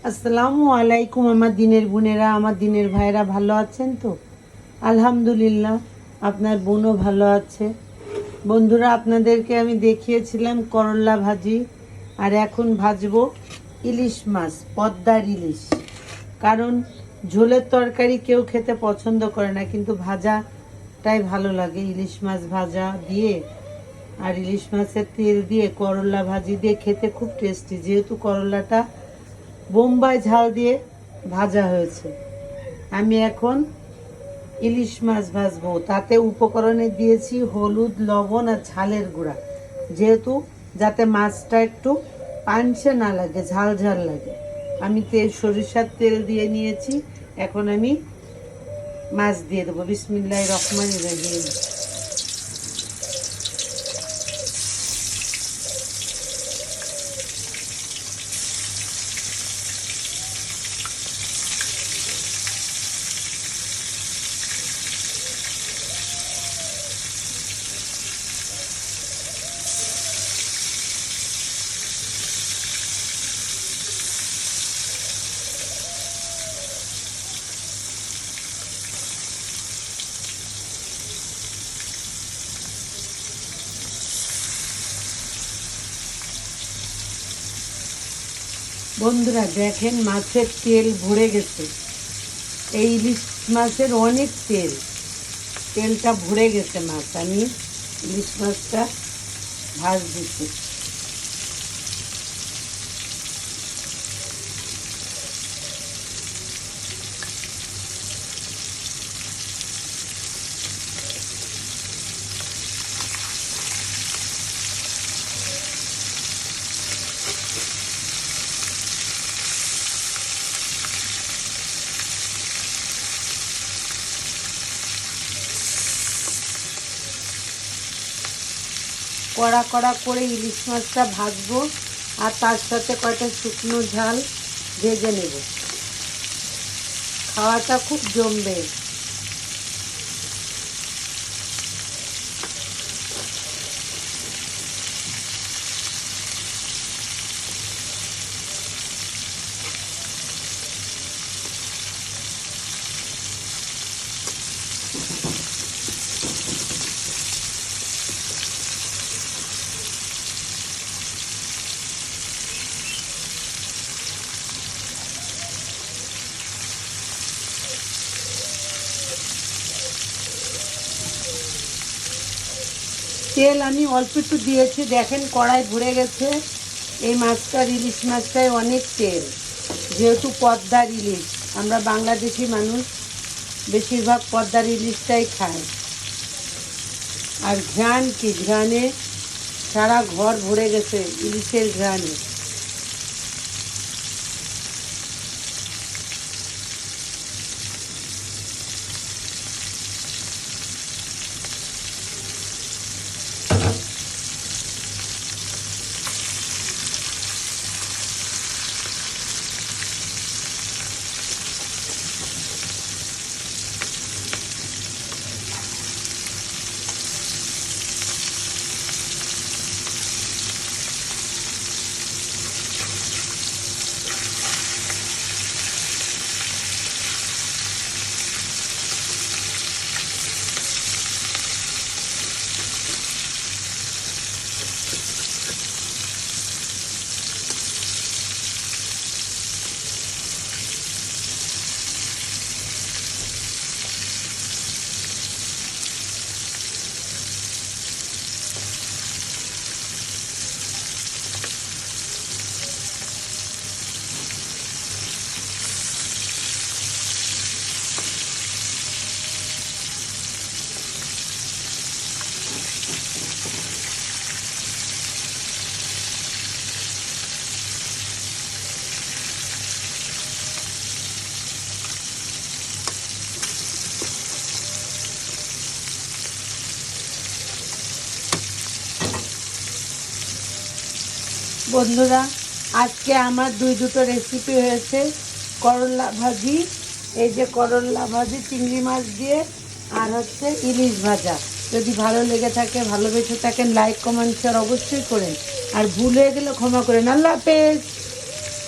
আসসালামু আলাইকুম আমার দিনের বোনেরা, আমার দিনের ভাইরা ভালো আছেন তো? আলহামদুলিল্লাহ, আপনার বোনও ভালো আছে। বন্ধুরা, আপনাদেরকে আমি দেখিয়েছিলাম করলা ভাজি, আর এখন ভাজবো ইলিশ মাছ, পদ্মার ইলিশ। কারণ ঝোলের তরকারি কেউ খেতে পছন্দ করে না, কিন্তু ভাজাটাই ভালো লাগে। ইলিশ মাছ ভাজা দিয়ে আর ইলিশ মাছের তেল দিয়ে করলা ভাজি দিয়ে খেতে খুব টেস্টি, যেহেতু করলাটা বোম্বাই ঝাল দিয়ে ভাজা হয়েছে। আমি এখন ইলিশ মাছ ভাজবো, তাতে উপকরণে দিয়েছি হলুদ, লবণ আর ঝালের গুঁড়া, যেহেতু যাতে মাছটা একটু পানসে না লাগে, ঝাল ঝাল লাগে। আমি সরিষার তেল দিয়ে নিয়েছি। এখন আমি মাছ দিয়ে দেবো। বিসমিল্লাহির রহমানির রহিম। বন্ধুরা দেখেন, মাছের তেল ভরে গেছে। এই ইলিশ মাছের অনেক তেলটা ভরে গেছে মাছ। আমি ইলিশ মাছটা ভাজ দিচ্ছি। কড়া কড়া করে ইলিশ মাছটা ভাজবো, আর তার সাথে কয়টা শুকনো ঝাল ভেজে নেব। খাওয়াটা খুব জমবে। তেল আমি অল্প একটু দিয়েছি, দেখেন কড়াই ভরে গেছে। এই মাছটার, ইলিশ মাছটায় অনেক তেল, যেহেতু পদ্মার ইলিশ। আমরা বাংলাদেশি মানুষ বেশিরভাগ পদ্মার ইলিশটাই খায়। আর ঘ্রাণ কি, ঘ্রাণে সারা ঘর ভরে গেছে ইলিশের ঘ্রাণে। বন্ধুরা, আজকে আমার দুটো রেসিপি হয়েছে। করলা ভাজি, এই যে করলা ভাজি চিংড়ি মাছ দিয়ে, আর হচ্ছে ইলিশ ভাজা। যদি ভালো লেগে থাকে, ভালোবেসে থাকেন, লাইক কমেন্ট শেয়ার অবশ্যই করেন। আর ভুল হয়ে গেলে ক্ষমা করেন। আল্লাহ হাফেজ।